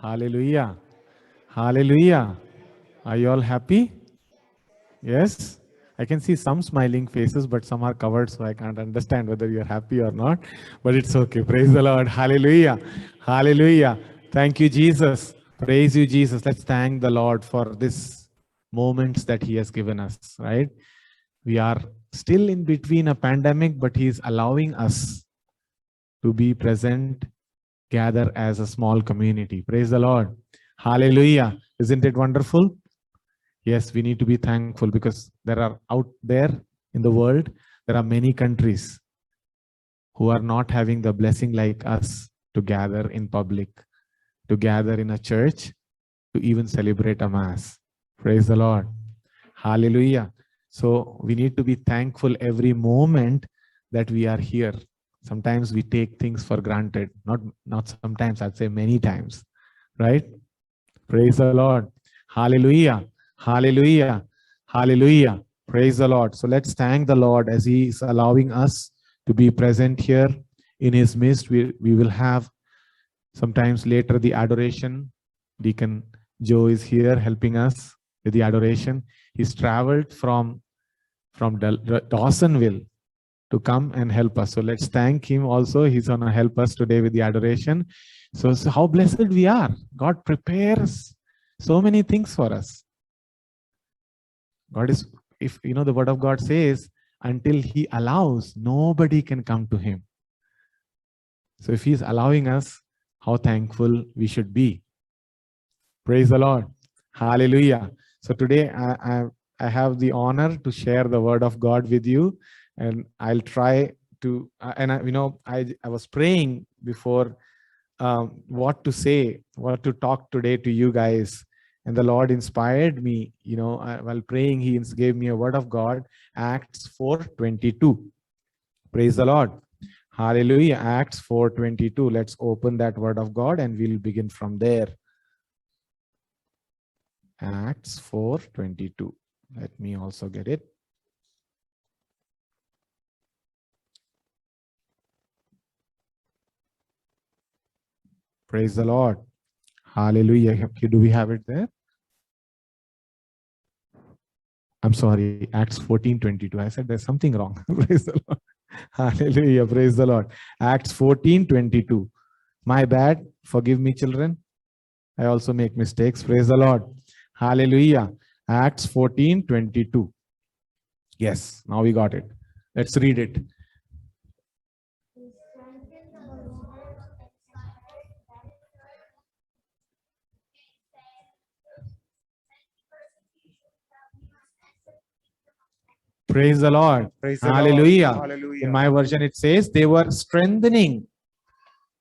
Hallelujah. Hallelujah. Are you all happy? Yes? I can see some smiling faces, but some are covered, so I can't understand whether you're happy or not. But it's okay. Praise the Lord. Hallelujah. Hallelujah. Thank you, Jesus. Praise you, Jesus. Let's thank the Lord for this moments that He has given us, right? We are still in between a pandemic, but He is allowing us to be present, gather as a small community. Praise the Lord. Hallelujah. Isn't it wonderful? Yes, we need to be thankful because there are out there in the world, there are many countries who are not having the blessing like us to gather in public, to gather in a church, to even celebrate a mass. Praise the Lord. Hallelujah. So we need to be thankful every moment that we are here. Sometimes we take things for granted. Not sometimes, I'd say many times. Right? Praise the Lord. Hallelujah. Hallelujah. Hallelujah. Praise the Lord. So let's thank the Lord as He is allowing us to be present here in His midst. We will have sometimes later the adoration. Deacon Joe is here helping us with the adoration. He's traveled from Dawsonville to come and help us. So let's thank him also. He's going to help us today with the adoration. So how blessed we are. God prepares so many things for us. God is, if you know, the word of God says, until He allows, nobody can come to Him. So if He's allowing us, how thankful we should be. Praise the Lord. Hallelujah. So today I have the honor to share the word of God with you, and I'll try to, I was praying before what to say, what to talk today to you guys. And the Lord inspired me, while praying, He gave me a word of God, Acts 4:22. Praise the Lord. Hallelujah. Acts 4:22. Let's open that word of God and we'll begin from there. Acts 4:22. Let me also get it. Praise the Lord. Hallelujah. Do we have it there? I'm sorry, Acts 14:22. I said there's something wrong. Praise the Lord. Hallelujah. Praise the Lord. Acts 14:22. My bad. Forgive me, children. I also make mistakes. Praise the Lord. Hallelujah. Acts 14:22. Yes, now we got it. Let's read it. Praise the Lord. Praise the Hallelujah. Lord. Hallelujah. In my version, it says they were strengthening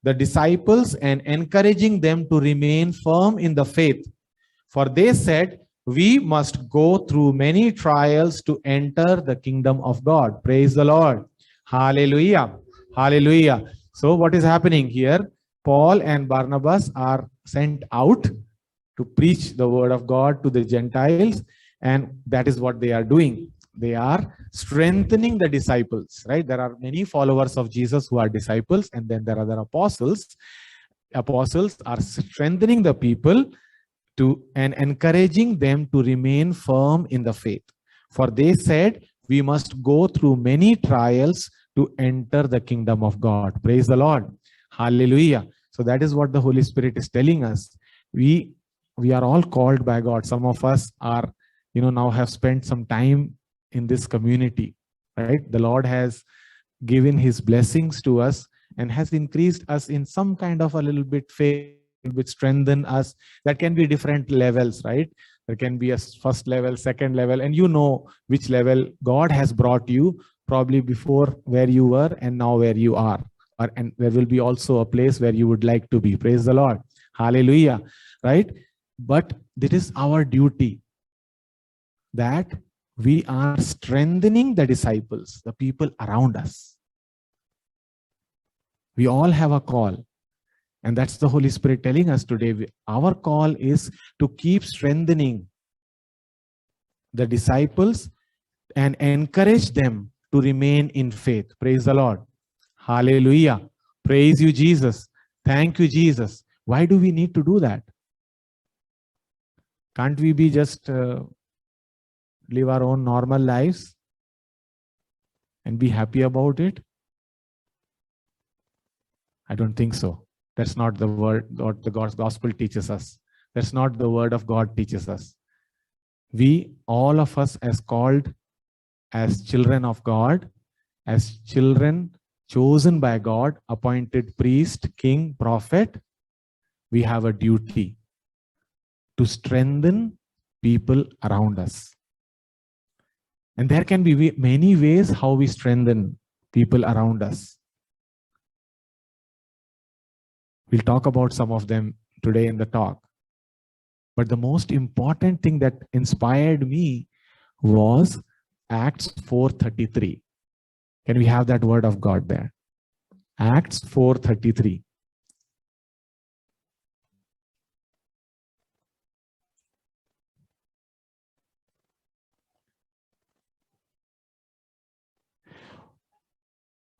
the disciples and encouraging them to remain firm in the faith. For they said, we must go through many trials to enter the kingdom of God. Praise the Lord. Hallelujah. Hallelujah. So what is happening here? Paul and Barnabas are sent out to preach the word of God to the Gentiles, and that is what they are doing. They are strengthening the disciples, right? There are many followers of Jesus who are disciples, and then there are other apostles. Apostles are strengthening the people and encouraging them to remain firm in the faith. For they said, we must go through many trials to enter the kingdom of God. Praise the Lord. Hallelujah. So that is what the Holy Spirit is telling us. We are all called by God. Some of us are, now have spent some time in this community, right? The Lord has given His blessings to us and has increased us in some kind of a little bit faith, which strengthen us. That can be different levels, right? There can be a first level, second level, and you know which level God has brought you, probably before where you were and now where you are. And there will be also a place where you would like to be. Praise the Lord. Hallelujah. Right? But it is our duty that we are strengthening the disciples, the people around us. We all have a call. And that's the Holy Spirit telling us today. Our call is to keep strengthening the disciples and encourage them to remain in faith. Praise the Lord. Hallelujah. Praise you, Jesus. Thank you, Jesus. Why do we need to do that? Can't we be just live our own normal lives and be happy about it? I don't think so. That's not the word what the God's gospel teaches us. That's not the word of God teaches us. We, all of us as called, as children of God, as children chosen by God, appointed priest, king, prophet, we have a duty to strengthen people around us. And there can be many ways how we strengthen people around us. We'll talk about some of them today in the talk. But the most important thing that inspired me was Acts 4:33. Can we have that word of God there? Acts 4:33.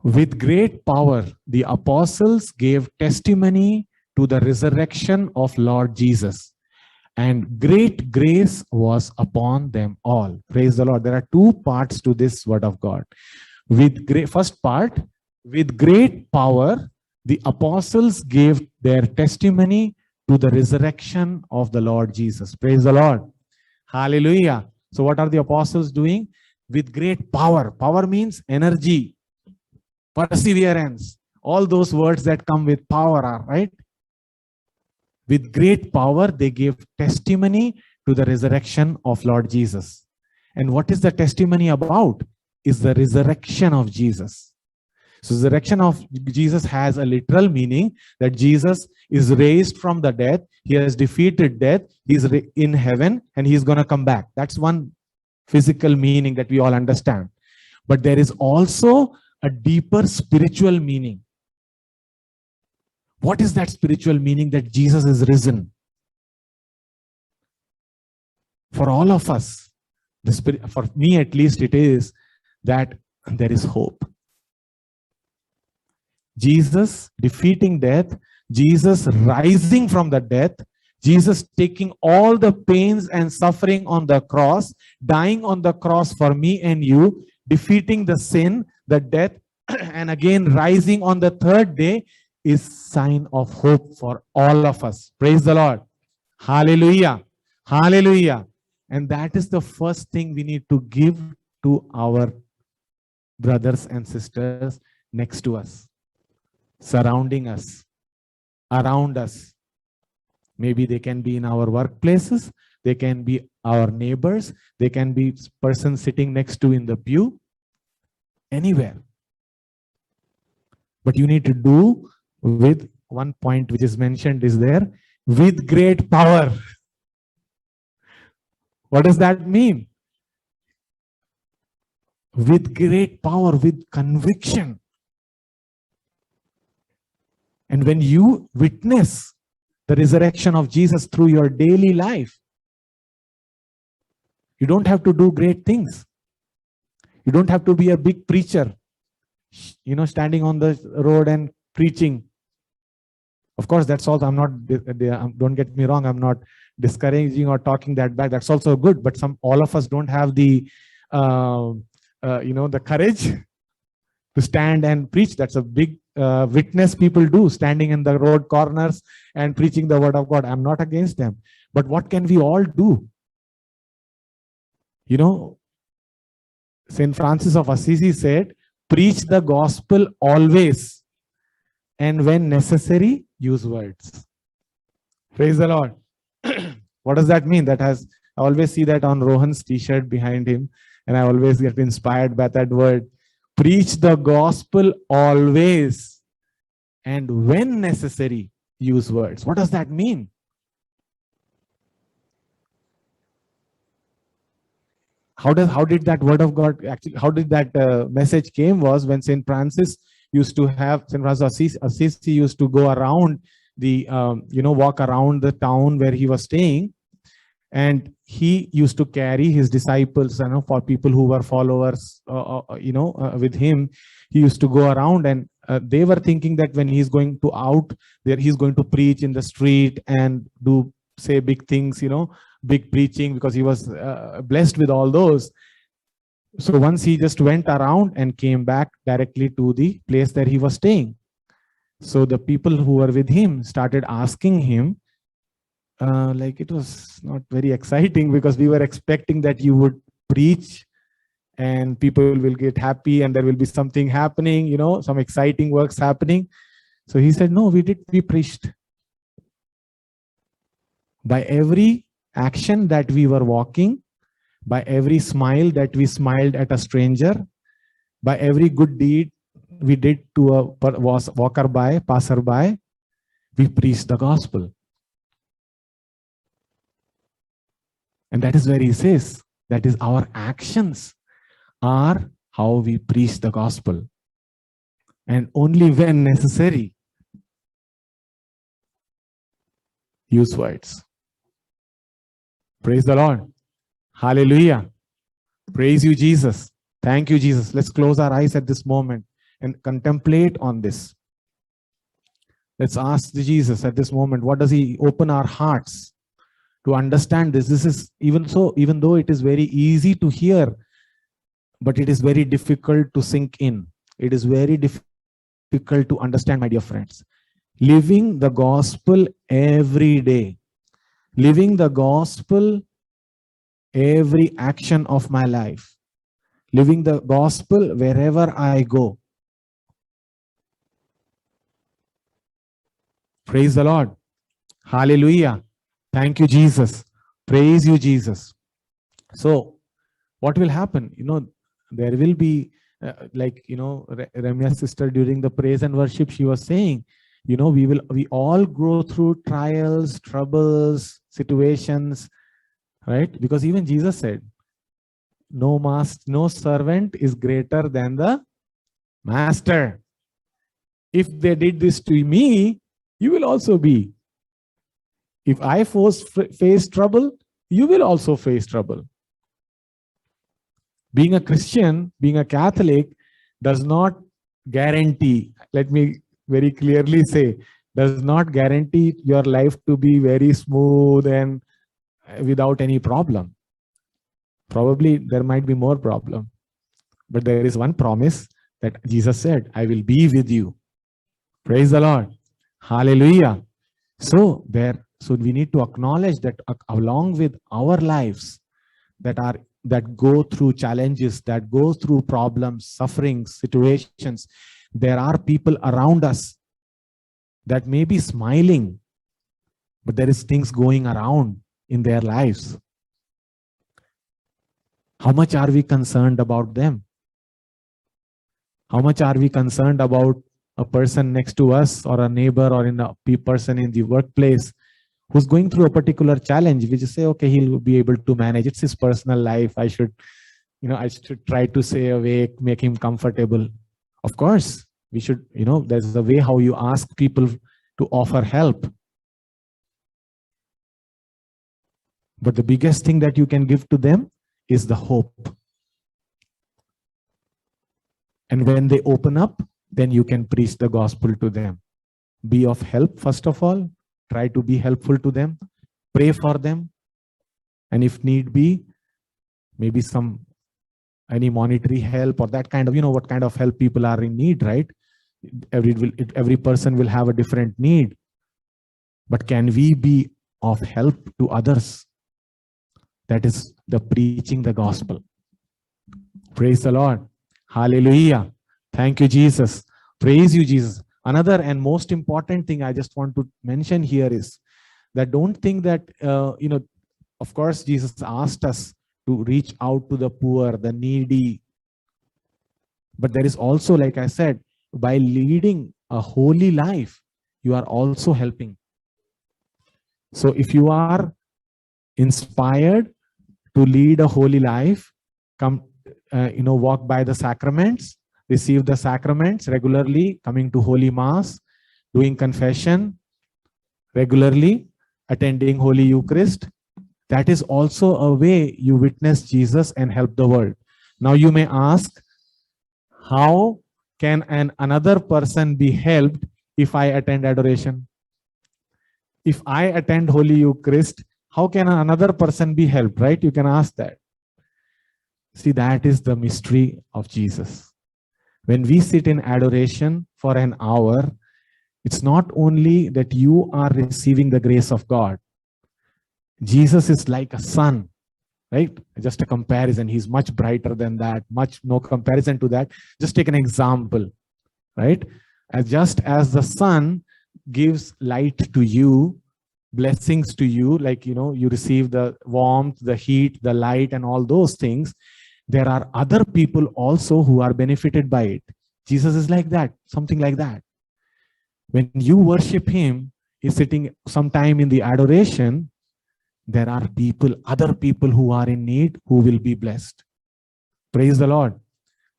With great power, the apostles gave testimony to the resurrection of Lord Jesus, and great grace was upon them all. Praise the Lord. There are two parts to this word of God. First part, with great power, the apostles gave their testimony to the resurrection of the Lord Jesus. Praise the Lord. Hallelujah. So what are the apostles doing? With great power. Power means energy, perseverance. All those words that come with power are, right? With great power, they gave testimony to the resurrection of Lord Jesus. And what is the testimony about? Is the resurrection of Jesus. So the resurrection of Jesus has a literal meaning that Jesus is raised from the dead. He has defeated death. He's in heaven and he's going to come back. That's one physical meaning that we all understand. But there is also a deeper spiritual meaning. What is that spiritual meaning that Jesus is risen? For all of us, for me at least, it is that there is hope. Jesus defeating death, Jesus rising from the death, Jesus taking all the pains and suffering on the cross, dying on the cross for me and you, defeating the sin, the death, and again rising on the third day is sign of hope for all of us. Praise the Lord. Hallelujah. Hallelujah. And that is the first thing we need to give to our brothers and sisters next to us, surrounding us, around us. Maybe they can be in our workplaces, they can be our neighbors, they can be person sitting next to in the pew, anywhere. But you need to do with one point which is mentioned is there, with great power. What does that mean? With great power, with conviction. And when you witness the resurrection of Jesus through your daily life, you don't have to do great things. You don't have to be a big preacher, you know, standing on the road and preaching. Of course, that's also, don't get me wrong, I'm not discouraging or talking that back. That's also good, but all of us don't have the, the courage to stand and preach. That's a big witness people do, standing in the road corners and preaching the word of God. I'm not against them. But what can we all do? You know, St. Francis of Assisi said, preach the gospel always, and when necessary, use words. Praise the Lord. What does that mean? I always see that on Rohan's t-shirt behind him, and I always get inspired by that word. Preach the gospel always, and when necessary, use words. What does that mean? How did that word of God actually, how did that message came was when St. Francis used to have, St. Francis Assisi used to go around the, walk around the town where he was staying. And he used to carry his disciples, for people who were followers, with him. He used to go around, and they were thinking that when he's going to out there, he's going to preach in the street and say big things, big preaching, because he was blessed with all those. So once he just went around and came back directly to the place that he was staying. So the people who were with him started asking him, it was not very exciting, because we were expecting that you would preach and people will get happy and there will be something happening, some exciting works happening. So he said, no, we preached. By every action that we were walking, by every smile that we smiled at a stranger, by every good deed we did to a passerby, we preached the gospel. And that is where he says, that is, our actions are how we preach the gospel. And only when necessary, use words. Praise the Lord. Hallelujah. Praise you, Jesus. Thank you, Jesus. Let's close our eyes at this moment and contemplate on this. Let's ask Jesus at this moment, what does he open our hearts to understand this? This is even though it is very easy to hear, but it is very difficult to sink in. It is very difficult to understand, my dear friends. Living the gospel every day, living the gospel every action of my life, living the gospel wherever I go. Praise the Lord. Hallelujah. Thank you, Jesus. Praise you, Jesus. So what will happen? There will be, Ramya's sister during the praise and worship, she was saying, we all go through trials, troubles, situations, right? Because even Jesus said, no servant is greater than the master. If they did this to me, you will also be. If I face trouble, you will also face trouble. Being a Christian, being a Catholic, does not guarantee, let me very clearly say, does not guarantee your life to be very smooth and without any problem. Probably there might be more problem. But there is one promise that Jesus said, I will be with you. Praise the Lord. Hallelujah. So we need to acknowledge that along with our lives that go through challenges, that go through problems, sufferings, situations, there are people around us that may be smiling, but there is things going around in their lives. How much are we concerned about them? How much are we concerned about a person next to us, or a neighbor, or a person in the workplace who's going through a particular challenge? We just say, okay, he'll be able to manage. It's his personal life. I should try to stay awake, make him comfortable. Of course, we should, there's a way how you ask people to offer help. But the biggest thing that you can give to them is the hope. And when they open up, then you can preach the gospel to them. Be of help, first of all. Try to be helpful to them. Pray for them. And if need be, maybe any monetary help or that kind of, what kind of help people are in need, right? Every person will have a different need. But can we be of help to others? That is the preaching the gospel. Praise the Lord. Hallelujah. Thank you, Jesus. Praise you, Jesus. Another and most important thing I just want to mention here is that don't think that, of course, Jesus asked us to reach out to the poor, the needy. But there is also, like I said, by leading a holy life, you are also helping. So if you are inspired to lead a holy life, walk by the sacraments, receive the sacraments regularly, coming to Holy Mass, doing confession regularly, attending Holy Eucharist, That is also a way you witness Jesus and help the world. Now you may ask, how can another person be helped if I attend adoration? If I attend Holy Eucharist, how can another person be helped, right? You can ask that. See, that is the mystery of Jesus. When we sit in adoration for an hour, it's not only that you are receiving the grace of God. Jesus is like a sun, right? Just a comparison. He's much brighter than that, no comparison to that. Just take an example, right? Just as the sun gives light to you, blessings to you, like, you receive the warmth, the heat, the light, and all those things. There are other people also who are benefited by it. Jesus is like that, something like that. When you worship him, he's sitting sometime in the adoration, there are people, other people who are in need, who will be blessed. Praise the Lord.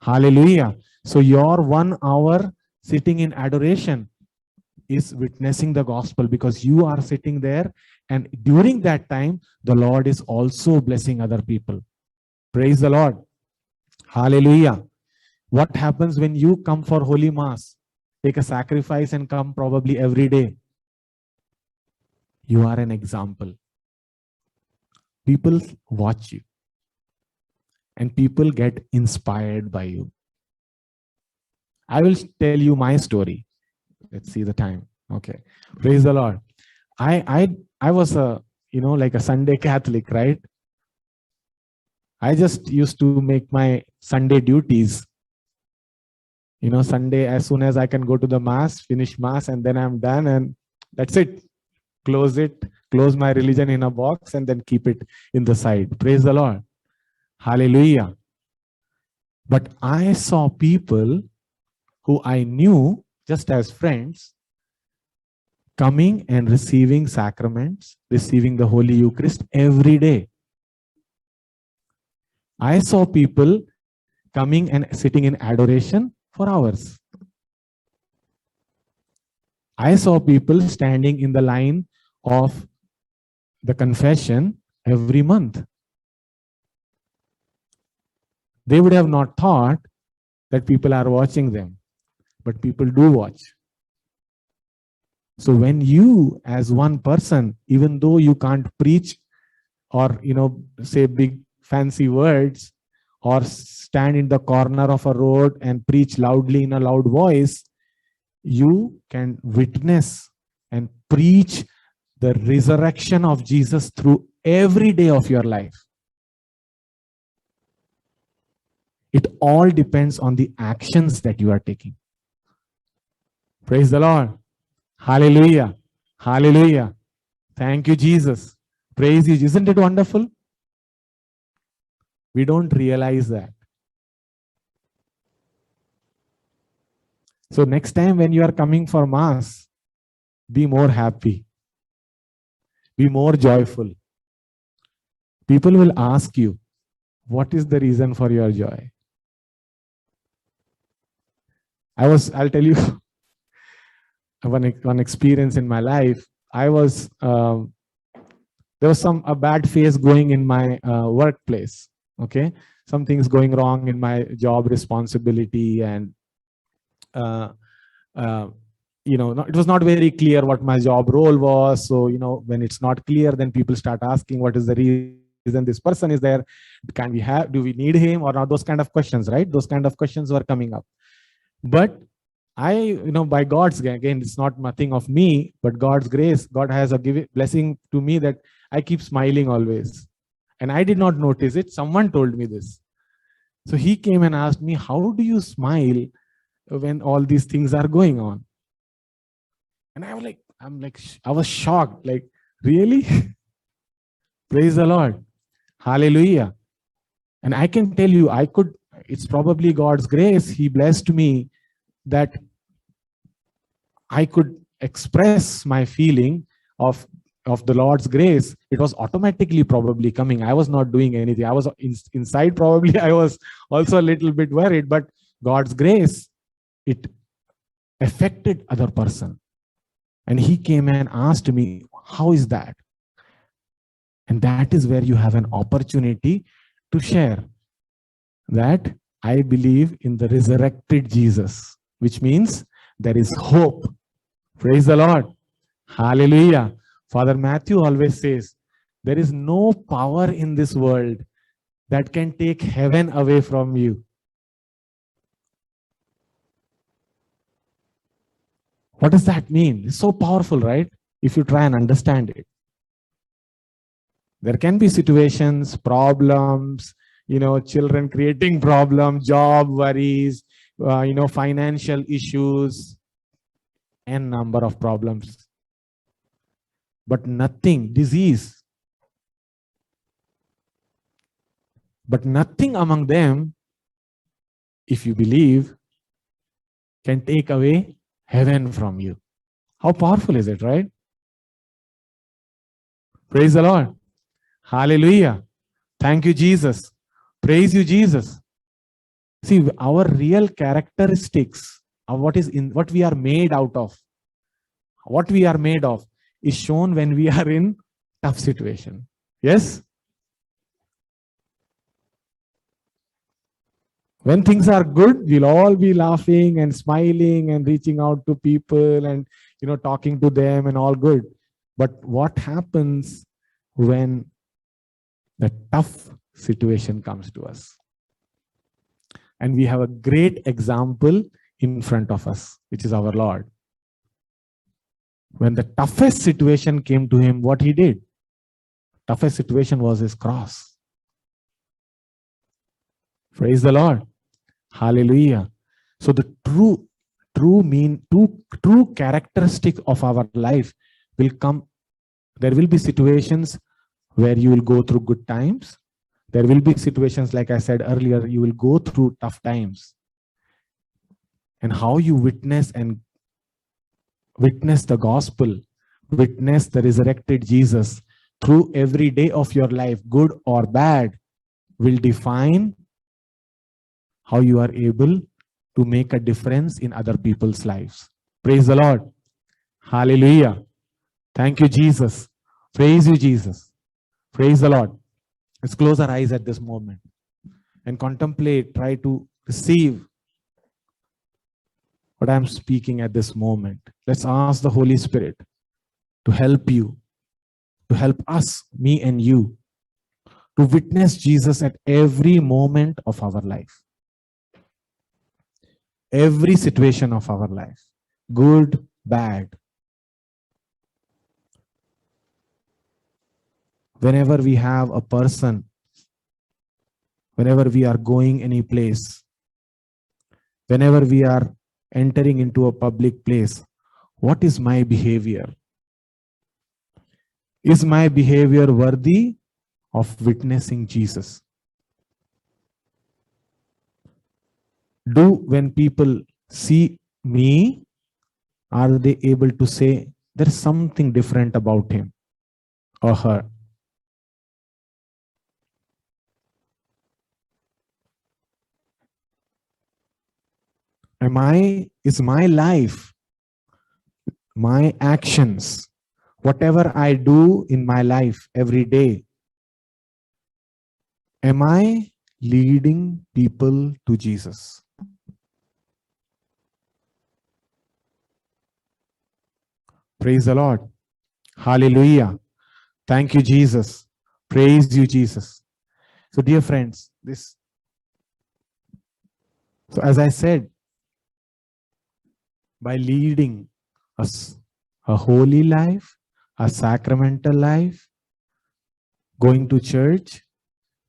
Hallelujah. So your 1 hour sitting in adoration is witnessing the gospel, because you are sitting there, and during that time, the Lord is also blessing other people. Praise the Lord. Hallelujah. What happens when you come for Holy Mass? Take a sacrifice and come probably every day. You are an example. People watch you, and people get inspired by you. I will tell you my story. Let's see the time. Okay. Praise the Lord. I was like a Sunday Catholic, right? I just used to make my Sunday duties. Sunday, as soon as I can go to the Mass, finish Mass, and then I'm done, and that's it. Close it, close my religion in a box, and then keep it in the side. Praise the Lord. Hallelujah. But I saw people who I knew just as friends coming and receiving sacraments, receiving the Holy Eucharist every day. I saw people coming and sitting in adoration for hours. I saw people standing in the line of the confession every month. They would have not thought that people are watching them, but people do watch. So when you, as one person, even though you can't preach or say big fancy words, or stand in the corner of a road and preach loudly in a loud voice, you can witness and preach the resurrection of Jesus through every day of your life. It all depends on the actions that you are taking. Praise the Lord. Hallelujah. Hallelujah. Thank you, Jesus. Praise you. Isn't it wonderful? We don't realize that. So next time when you are coming for Mass, be more happy. Be more joyful. People will ask you, what is the reason for your joy? I'll tell you one experience in my life. There was a bad phase going in my workplace. Okay, some things going wrong in my job responsibility, and it was not very clear what my job role was. So when it's not clear, then people start asking, what is the reason this person is there? Do we need him or not? Those kind of questions, right? Those kind of questions were coming up. But by God's, again, it's not nothing of me, but God's grace, God has a blessing to me that I keep smiling always. And I did not notice it. Someone told me this. So he came and asked me, how do you smile when all these things are going on? And I was shocked. Like, really? Praise the Lord. Hallelujah. And I can tell you, it's probably God's grace. He blessed me that I could express my feeling of the Lord's grace. It was automatically probably coming. I was not doing anything. I was inside, probably I was also a little bit worried, but God's grace, it affected other person. And he came and asked me, how is that? And that is where you have an opportunity to share that I believe in the resurrected Jesus, which means there is hope. Praise the Lord. Hallelujah. Father Matthew always says, there is no power in this world that can take heaven away from you. What does that mean? It's so powerful, right? If you try and understand it. There can be situations, problems, children creating problems, job worries, financial issues, and number of problems. But nothing, disease. But nothing among them, if you believe, can take away heaven from you. How powerful is it, right? Praise the Lord. Hallelujah. Thank you, Jesus. Praise you, Jesus. See, our real characteristics of what we are made out of, what we are made of is shown when we are in tough situation. Yes? When things are good, we'll all be laughing and smiling and reaching out to people and talking to them and all good. But what happens when the tough situation comes to us? And we have a great example in front of us, which is our Lord. When the toughest situation came to him, what he did? Toughest situation was his cross. Praise the Lord. Hallelujah. So the true characteristic of our life will come. There will be situations where you will go through good times. There will be situations, like I said earlier, you will go through tough times. And how you witness the gospel, witness the resurrected Jesus through every day of your life, good or bad, will define how you are able to make a difference in other people's lives. Praise the Lord. Hallelujah. Thank you, Jesus. Praise you, Jesus. Praise the Lord. Let's close our eyes at this moment and contemplate, try to receive what I'm speaking at this moment. Let's ask the Holy Spirit to help you, to help us, me and you, to witness Jesus at every moment of our life. Every situation of our life, good, bad. Whenever we have a person, whenever we are going any place, whenever we are entering into a public place, what is my behavior? Is my behavior worthy of witnessing Jesus? When people see me, are they able to say there's something different about him or her? Is my life, my actions, whatever I do in my life every day, am I leading people to Jesus? Praise the Lord. Hallelujah. Thank you, Jesus. Praise you, Jesus. So, dear friends, so as I said, by leading us a holy life, a sacramental life, going to church,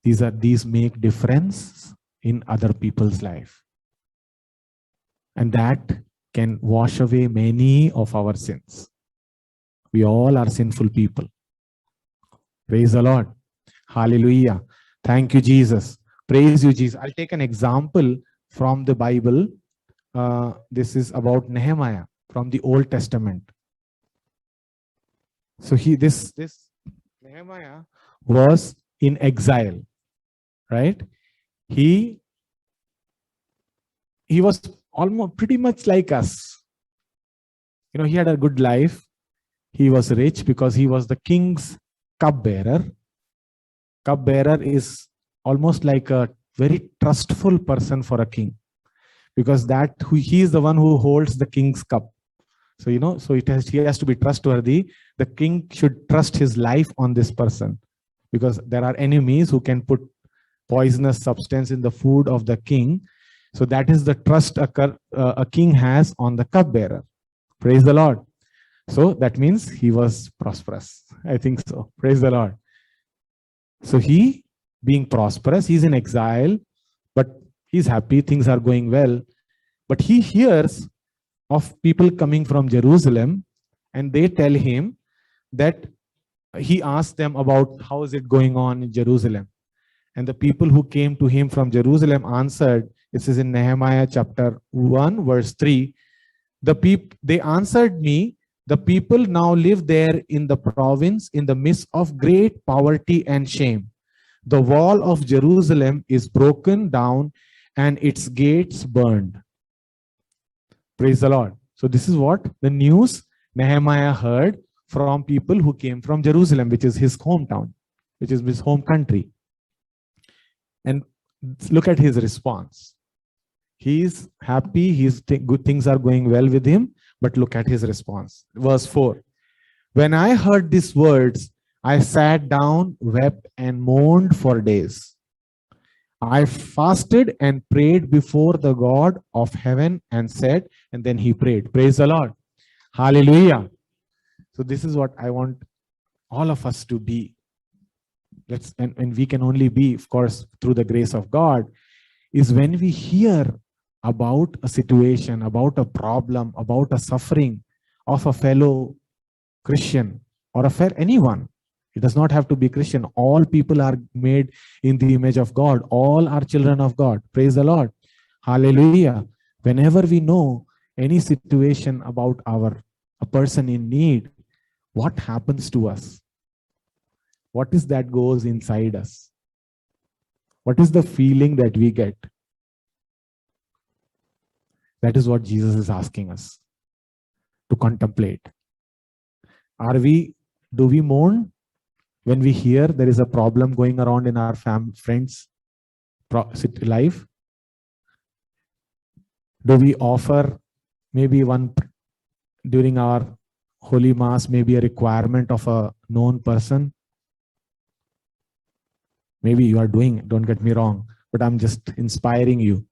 these make difference in other people's life. And that can wash away many of our sins. We all are sinful people. Praise the Lord. Hallelujah. Thank you, Jesus. Praise you, Jesus. I'll take an example from the Bible. This is about Nehemiah from the Old Testament. So this Nehemiah was in exile, right? He was almost pretty much like us. He had a good life. He was rich because he was the king's cupbearer. Cupbearer is almost like a very trustful person for a king, because he is the one who holds the king's cup. So, so he has to be trustworthy. The king should trust his life on this person, because there are enemies who can put poisonous substance in the food of the king. So that is the trust a king has on the cupbearer. Praise the Lord. So that means he was prosperous. I think so. Praise the Lord. So he, being prosperous, he's in exile, but he's happy, things are going well. But he hears of people coming from Jerusalem, and they tell him that he asked them about how is it going on in Jerusalem. And the people who came to him from Jerusalem answered, this is in Nehemiah chapter 1, verse 3. They answered me, the people now live there in the province in the midst of great poverty and shame. The wall of Jerusalem is broken down and its gates burned. Praise the Lord. So this is what the news Nehemiah heard from people who came from Jerusalem, which is his hometown, which is his home country. And look at his response. He's happy, good things are going well with him, but look at his response. Verse 4. When I heard these words, I sat down, wept, and mourned for days. I fasted and prayed before the God of heaven and said, and then he prayed. Praise the Lord. Hallelujah. So this is what I want all of us to be. And we can only be, of course, through the grace of God, is when we hear about a situation, about a problem, about a suffering of a fellow Christian or anyone. It does not have to be Christian. All people are made in the image of God. All are children of God. Praise the Lord. Hallelujah. Whenever we know any situation about a person in need, what happens to us? What is that goes inside us? What is the feeling that we get? That is what Jesus is asking us to contemplate. Do we mourn when we hear there is a problem going around in our friends' life? Do we offer maybe during our Holy Mass, maybe a requirement of a known person? Maybe you are doing it, don't get me wrong, but I'm just inspiring you.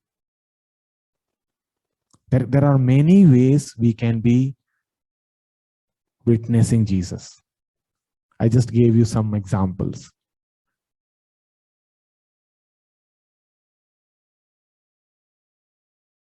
There are many ways we can be witnessing Jesus. I just gave you some examples.